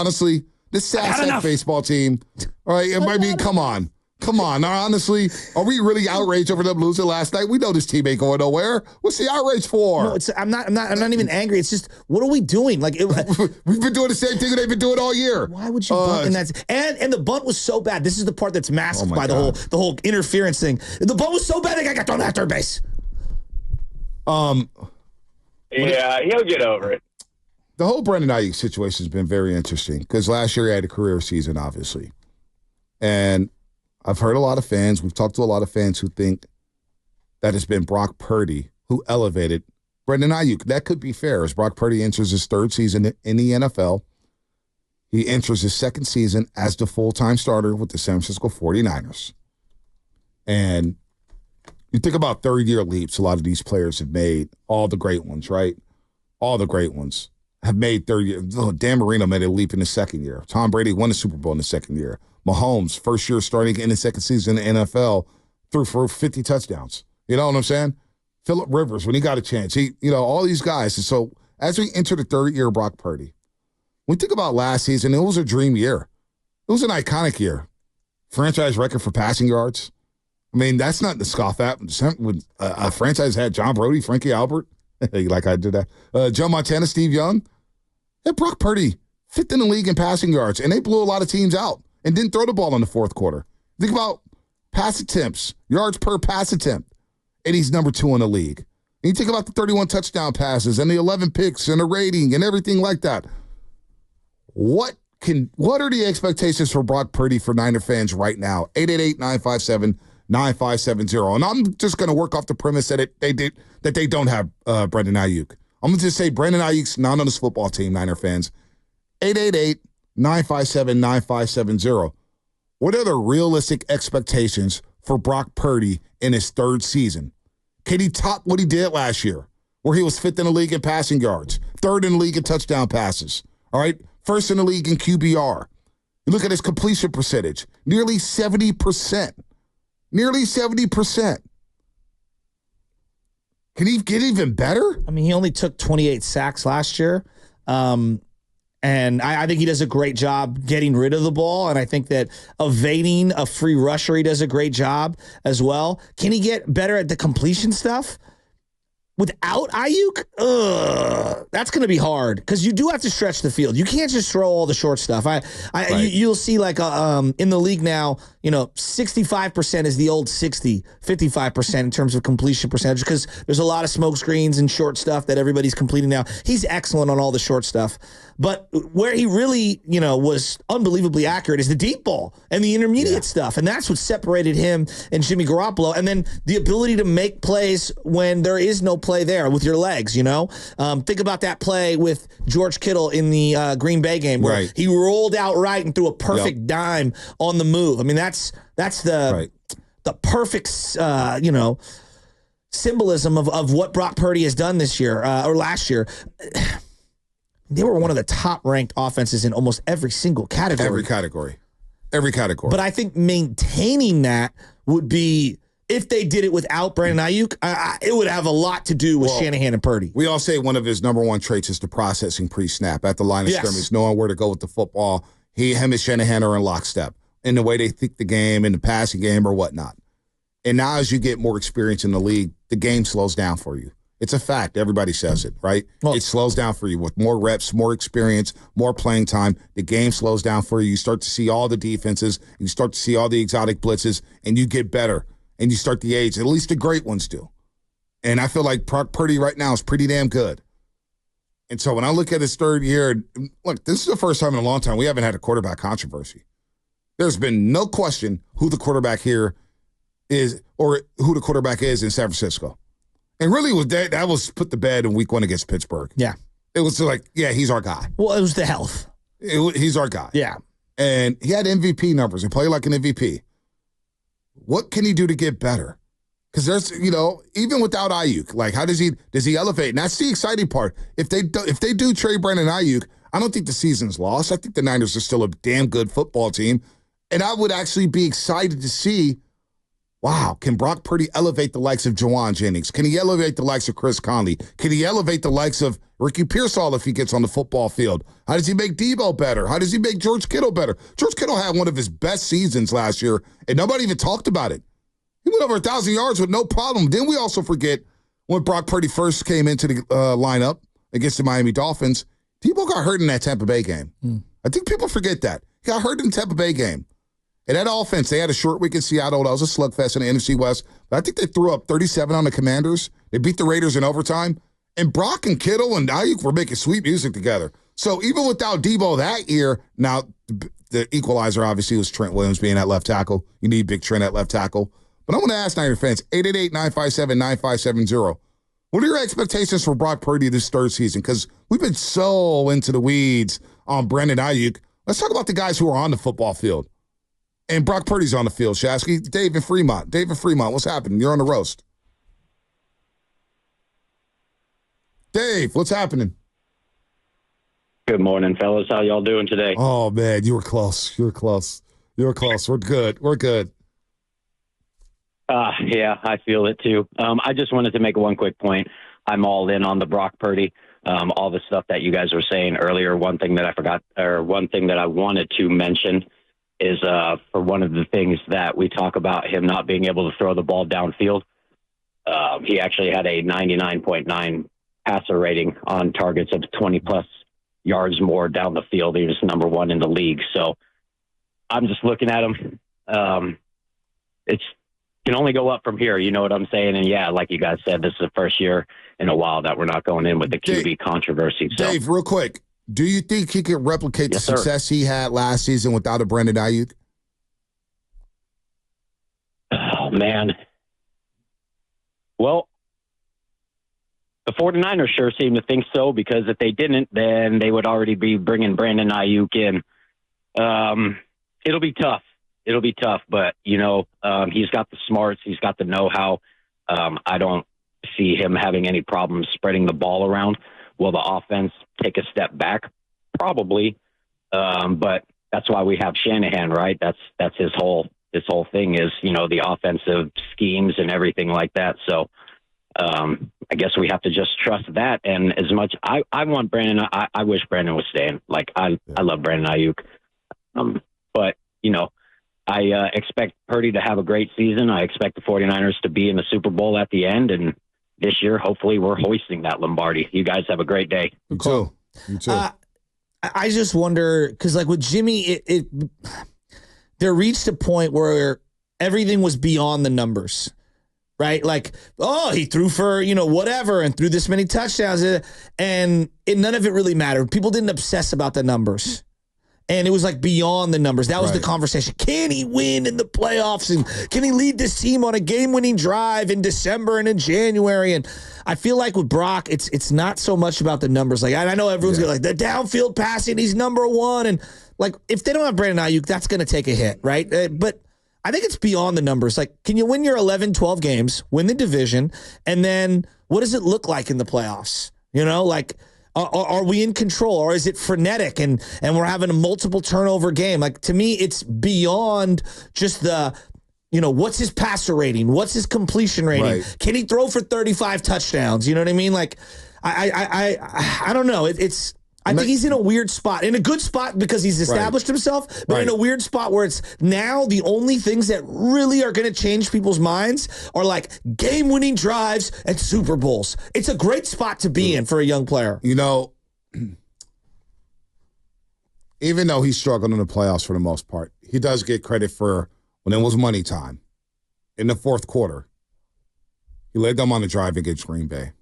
honestly, this sack baseball team, all right, I mean, come on. Now, honestly, are we really outraged over them losing last night? We know this team ain't going nowhere. What's the outrage for? No, I'm not even angry. It's just, what are we doing? Like we've been doing the same thing they've been doing all year. Why would you bunt? And the bunt was so bad. This is the part that's masked by the whole interference thing. The bunt was so bad they got thrown at third base. Yeah, he'll get over it. The whole Brandon Aiyuk situation has been very interesting because last year he had a career season, obviously, and I've heard a lot of fans, we've talked to a lot of fans who think that it's been Brock Purdy who elevated Brandon Aiyuk. That could be fair as Brock Purdy enters his third season in the NFL. He enters his second season as the full-time starter with the San Francisco 49ers. And you think about third-year leaps a lot of these players have made, all the great ones, right? All the great ones have made third year. Dan Marino made a leap in his second year. Tom Brady won the Super Bowl in the second year. Mahomes, first year starting in the second season in the NFL, threw for 50 touchdowns. You know what I'm saying? Phillip Rivers, when he got a chance. All these guys. And so as we enter the third year of Brock Purdy, when we think about last season, it was a dream year. It was an iconic year. Franchise record for passing yards. I mean, that's not to scoff at. When a franchise had John Brody, Frankie Albert, like I did that, Joe Montana, Steve Young, and Brock Purdy, fifth in the league in passing yards, and they blew a lot of teams out and didn't throw the ball in the fourth quarter. Think about pass attempts, yards per pass attempt, and he's number 2 in the league. And you think about the 31 touchdown passes and the 11 picks and the rating and everything like that. What are the expectations for Brock Purdy for Niner fans right now? 888-957-9570. And I'm just going to work off the premise that they don't have Brandon Aiyuk. I'm going to just say Brandon Aiyuk's not on this football team, Niner fans. 888-957-9570. What are the realistic expectations for Brock Purdy in his third season? Can he top what he did last year, where he was fifth in the league in passing yards, third in the league in touchdown passes, all right? First in the league in QBR. You look at his completion percentage, nearly 70%. Nearly 70%. Can he get even better? I mean, he only took 28 sacks last year. And I think he does a great job getting rid of the ball. And I think that evading a free rusher, he does a great job as well. Can he get better at the completion stuff? Without Aiyuk, that's going to be hard because you do have to stretch the field. You can't just throw all the short stuff. You'll see like in the league now, 65% is the old 55% in terms of completion percentage because there's a lot of smoke screens and short stuff that everybody's completing now. He's excellent on all the short stuff. But where he really, was unbelievably accurate is the deep ball and the intermediate stuff. And that's what separated him and Jimmy Garoppolo. And then the ability to make plays when there is no play there with your legs, Think about that play with George Kittle in the Green Bay game where he rolled out right and threw a perfect dime on the move. I mean, that's the perfect, symbolism of what Brock Purdy has done this year or last year. They were one of the top-ranked offenses in almost every single category. Every category. But I think maintaining that would be, if they did it without Brandon Aiyuk, it would have a lot to do with Shanahan and Purdy. We all say one of his number one traits is the processing pre-snap at the line of scrimmage, knowing where to go with the football. Him and Shanahan are in lockstep in the way they think the game, in the passing game or whatnot. And now as you get more experience in the league, the game slows down for you. It's a fact. Everybody says it, right? Well, it slows down for you with more reps, more experience, more playing time. The game slows down for you. You start to see all the defenses. You start to see all the exotic blitzes, and you get better. And you start to age. At least the great ones do. And I feel like Purdy right now is pretty damn good. And so when I look at his third year, look, this is the first time in a long time we haven't had a quarterback controversy. There's been no question who the quarterback here is or who the quarterback is in San Francisco. And really, that was put to bed in week 1 against Pittsburgh. Yeah. It was like, he's our guy. Well, it was the health. He's our guy. Yeah. And he had MVP numbers. He played like an MVP. What can he do to get better? Because there's, even without Aiyuk, like how does he elevate? And that's the exciting part. If they do trade Brandon Aiyuk, I don't think the season's lost. I think the Niners are still a damn good football team. And I would actually be excited to see wow, can Brock Purdy elevate the likes of Jawan Jennings? Can he elevate the likes of Chris Conley? Can he elevate the likes of Ricky Pearsall if he gets on the football field? How does he make Debo better? How does he make George Kittle better? George Kittle had one of his best seasons last year, and nobody even talked about it. He went over 1,000 yards with no problem. Then we also forget when Brock Purdy first came into the lineup against the Miami Dolphins, Debo got hurt in that Tampa Bay game. I think people forget that. He got hurt in the Tampa Bay game. And that offense, they had a short week in Seattle. That was a slugfest in the NFC West. But I think they threw up 37 on the Commanders. They beat the Raiders in overtime. And Brock and Kittle and Aiyuk were making sweet music together. So even without Debo that year, now the equalizer obviously was Trent Williams being at left tackle. You need Big Trent at left tackle. But I want to ask Niner fans, 888-957-9570. What are your expectations for Brock Purdy this third season? Because we've been so into the weeds on Brandon Aiyuk. Let's talk about the guys who are on the football field. And Brock Purdy's on the field, Shasky. David Fremont, what's happening? You're on the roast. Dave, what's happening? Good morning, fellas. How y'all doing today? Oh, man, you were close. We're good. Yeah, I feel it too. I just wanted to make one quick point. I'm all in on the Brock Purdy. All the stuff that you guys were saying earlier. One thing that I forgot, or one thing that I wanted to mention is for one of the things that we talk about him not being able to throw the ball downfield. He actually had a 99.9 passer rating on targets of 20-plus yards more down the field. He was number one in the league. So I'm just looking at him. It's can only go up from here. You know what I'm saying? And, yeah, like you guys said, this is the first year in a while that we're not going in with the QB controversy. So. Dave, real quick, do you think he could replicate the success he had last season without a Brandon Aiyuk? Oh, man. Well, the 49ers sure seem to think so, because if they didn't, then they would already be bringing Brandon Aiyuk in. It'll be tough. But, he's got the smarts. He's got the know-how. I don't see him having any problems spreading the ball around. Will the offense take a step back? Probably. But that's why we have Shanahan, right? That's his whole thing is, the offensive schemes and everything like that. So I guess we have to just trust that. And as much I want Brandon, I wish Brandon was staying. Like I love Brandon Aiyuk. But, I expect Purdy to have a great season. I expect the 49ers to be in the Super Bowl at the end. And this year, hopefully, we're hoisting that Lombardi. You guys have a great day. You too. I just wonder, because like with Jimmy, there reached a point where everything was beyond the numbers, right? Like, he threw for, whatever and threw this many touchdowns. And none of it really mattered. People didn't obsess about the numbers. And it was like beyond the numbers. That was the conversation. Can he win in the playoffs? And can he lead this team on a game-winning drive in December and in January? And I feel like with Brock, it's not so much about the numbers. Like I know everyone's like the downfield passing, he's number one. And like if they don't have Brandon Aiyuk, that's going to take a hit, right? But I think it's beyond the numbers. Like, can you win your 11, 12 games, win the division, and then what does it look like in the playoffs? Are we in control, or is it frenetic and we're having a multiple turnover game? Like, to me, it's beyond just the, what's his passer rating? What's his completion rating? Right. Can he throw for 35 touchdowns? You know what I mean? Like, I don't know. I think he's in a weird spot, in a good spot because he's established himself, but in a weird spot where it's now the only things that really are going to change people's minds are like game-winning drives and Super Bowls. It's a great spot to be in for a young player. Even though he's struggled in the playoffs for the most part, he does get credit for when it was money time in the fourth quarter. He led them on the drive against Green Bay.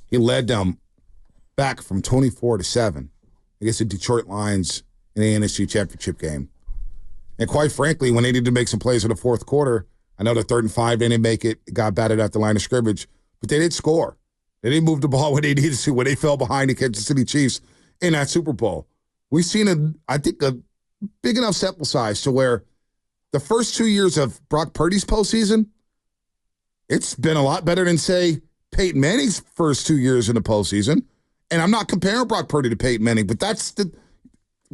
He led them back from 24-7 against the Detroit Lions in the NFC Championship game. And quite frankly, when they needed to make some plays in the fourth quarter, I know the 3rd and 5, they didn't make it, got batted at the line of scrimmage, but they did score. They didn't move the ball when they needed to, when they fell behind the Kansas City Chiefs in that Super Bowl. We've seen, I think, a big enough sample size to where the first 2 years of Brock Purdy's postseason, it's been a lot better than, say, Peyton Manning's first 2 years in the postseason. And I'm not comparing Brock Purdy to Peyton Manning, but that's the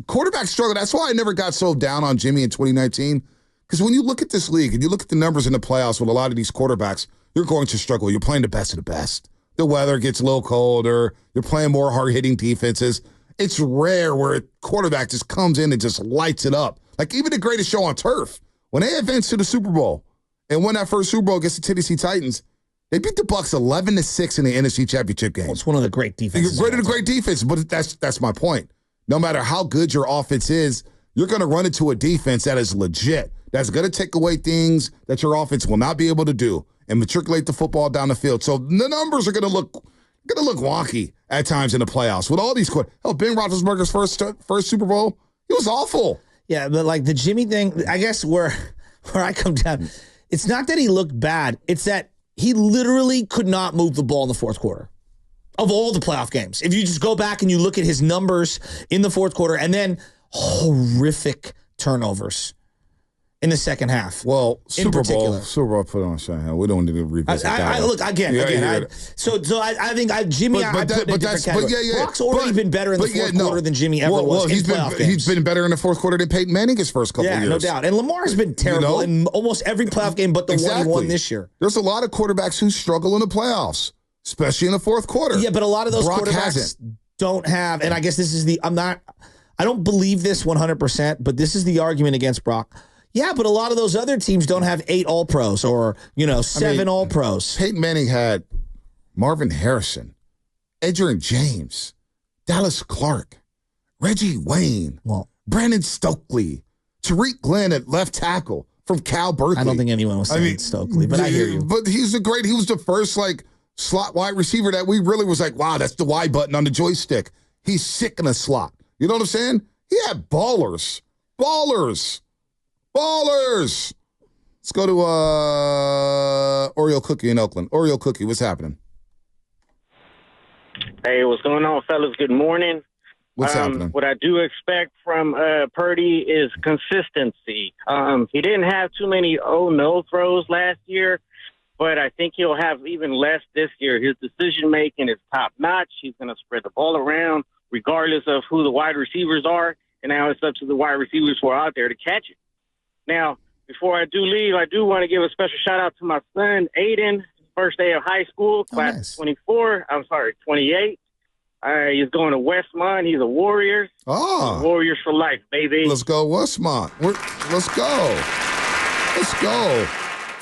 quarterback struggle. That's why I never got so down on Jimmy in 2019, Because when you look at this league and you look at the numbers in the playoffs with a lot of these quarterbacks, you're going to struggle. You're playing the best of the best. The weather gets a little colder. You're playing more hard-hitting defenses. It's rare where a quarterback just comes in and just lights it up. Like even the greatest show on turf, when they advanced to the Super Bowl and won that first Super Bowl against the Tennessee Titans, they beat the Bucs 11-6 in the NFC Championship game. Well, it's one of the great defenses. Great defense, but that's my point. No matter how good your offense is, you're going to run into a defense that is legit, that's going to take away things that your offense will not be able to do and matriculate the football down the field. So the numbers are going to look wonky at times in the playoffs with all these. Ben Roethlisberger's first Super Bowl, it was awful. Yeah, but like the Jimmy thing, I guess where I come down, it's not that he looked bad. It's that he literally could not move the ball in the fourth quarter of all the playoff games. If you just go back and you look at his numbers in the fourth quarter and then horrific turnovers in the second half. Well, Super Bowl put on Shanahan. We don't need to revisit that. Look, again. So I think Jimmy, I put in a different category. Brock's already been better in the fourth quarter than Jimmy ever was in playoff games. He's been better in the fourth quarter than Peyton Manning his first couple of years. Yeah, no doubt. And Lamar's been terrible in almost every playoff game but the one he won this year. There's a lot of quarterbacks who struggle in the playoffs, especially in the fourth quarter. Yeah, but a lot of those quarterbacks don't have, and I guess this is I don't believe this 100%, but this is the argument against Brock. Yeah, but a lot of those other teams don't have 8 All-Pros or, 7 All-Pros. Peyton Manning had Marvin Harrison, Edgerrin James, Dallas Clark, Reggie Wayne, Brandon Stokely, Tariq Glenn at left tackle from Cal Berkeley. I don't think anyone was saying Stokely, but I hear you. But he was the first slot wide receiver that we really was like, wow, that's the Y button on the joystick. He's sick in a slot. You know what I'm saying? He had ballers. Let's go to Oreo Cookie in Oakland. Oreo Cookie, what's happening? Hey, what's going on, fellas? Good morning. What's happening? What I do expect from Purdy is consistency. He didn't have too many no throws last year, but I think he'll have even less this year. His decision-making is top-notch. He's going to spread the ball around regardless of who the wide receivers are, and now it's up to the wide receivers who are out there to catch it. Now, before I do leave, I do want to give a special shout-out to my son, Aiden, first day of high school, class 28. He's going to Westmont. He's a Warriors. Oh. Warriors for life, baby. Let's go, Westmont. Let's go.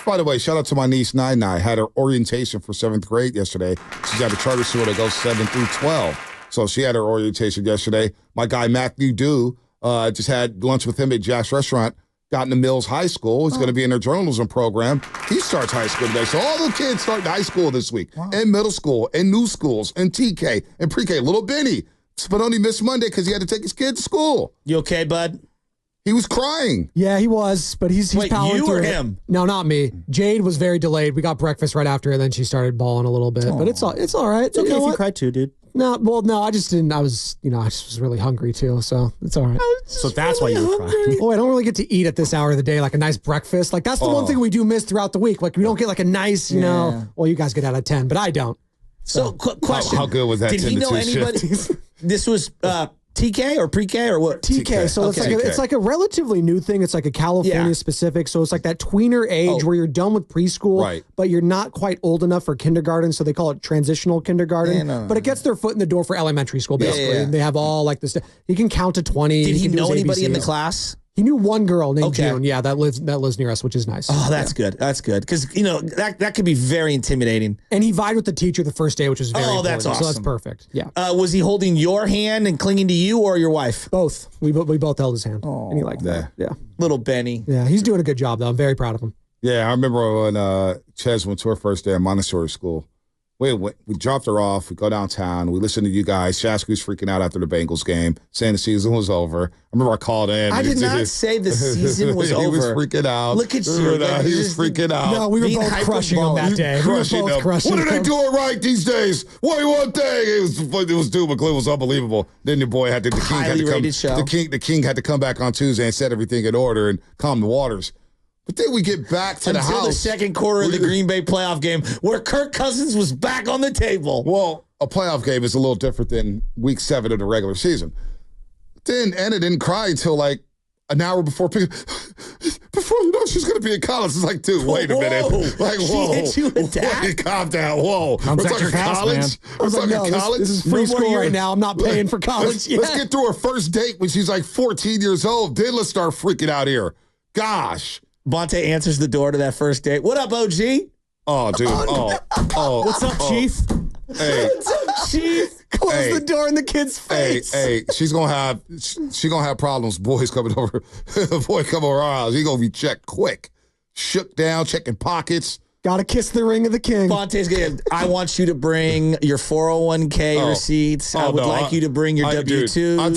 By the way, shout out to my niece, Nai. Had her orientation for 7th grade yesterday. She's at a charter school that goes 7 through 12. So she had her orientation yesterday. My guy, Matthew Dew, just had lunch with him at Jack's Restaurant. Got into Mills High School. He's going to be in their journalism program. He starts high school today. So all the kids start high school this week, and middle school, and new schools, and TK, and pre-K. Little Benny, but only missed Monday because he had to take his kid to school. You okay, bud? He was crying. Yeah, he was, but he's powering you through or it. him? No, not me. Jade was very delayed. We got breakfast right after, and then she started bawling a little bit. But it's all right. It's okay if you cry too, dude. No, I just didn't. I just was really hungry too, so it's all right. So that's why you were crying. Oh, I don't really get to eat at this hour of the day, like a nice breakfast. Like that's the one thing we do miss throughout the week. Like we don't get like a nice, well, you guys get out of 10, but I don't. So question: How good was that? Did he know anybody? This was TK or pre-K or what? TK. So it's like a relatively new thing. It's like a California specific. So it's like that tweener age where you're done with preschool, but you're not quite old enough for kindergarten. So they call it transitional kindergarten. But it gets their foot in the door for elementary school, basically. And they have all like this. He can count to 20. Did he know anybody in the class? He knew one girl named June. Yeah, that lives near us, which is nice. Oh, that's good. That's good. Because, that could be very intimidating. And he vied with the teacher the first day, which was very important. That's awesome. So that's perfect. Yeah. Was he holding your hand and clinging to you or your wife? Both. We both held his hand. And he liked that. Yeah. Little Benny. Yeah, he's doing a good job, though. I'm very proud of him. Yeah, I remember when Ches went to her first day at Montessori school. We dropped her off. We go downtown. We listen to you guys. Shasku's freaking out after the Bengals game, saying the season was over. I remember I called in. I did not say the season was over. He was freaking out. Look at you. He was freaking out. No, we were both crushing him that day. We were both crushing him. What are they doing right these days? One thing. It was Doom McClure was unbelievable. Then your boy had to, the king had to come back on Tuesday and set everything in order and calm the waters. But then we get back to the house. Until the second quarter of the Green Bay playoff game where Kirk Cousins was back on the table. Well, a playoff game is a little different than week 7 of the regular season. Then Anna didn't cry until like an hour before before you know she's going to be in college. It's like, dude, wait a minute. Like, whoa. She hit you with that? Wait, calm down. Whoa. We're talking college? I was like, no, this is free school right now. I'm not paying for college yet. Let's get through her first date when she's like 14 years old. Then let's start freaking out here. Gosh. Bonte answers the door to that first date. What up, OG? Oh, dude. What's up, Chief? Hey. What's up, Chief? Close the door in the kid's face. Hey, she's gonna have problems. Boys coming over, boy come over our house. He gonna be checked quick, shook down, checking pockets. Gotta kiss the ring of the king. Bonte's gonna. I want you to bring your 401k receipts. I would like you to bring your W-2s. I'm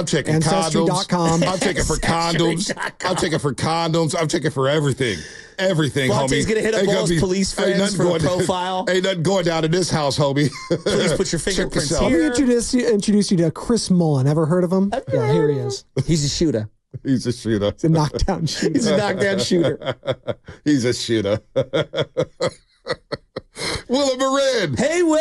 checking Ancestry.com. condoms. I'm checking for condoms. I'm checking for condoms. I'm checking for everything. Everything, Bonte's homie. Gonna hit up all his police friends for a profile. Ain't nothing going down in this house, homie. Please put your fingerprints here. Let me introduce you to Chris Mullen. Ever heard of him? Yeah, here he is. He's a shooter. He's a shooter. He's a knockdown shooter. He's a knockdown shooter. He's a shooter. Willa Marin. Hey, Will.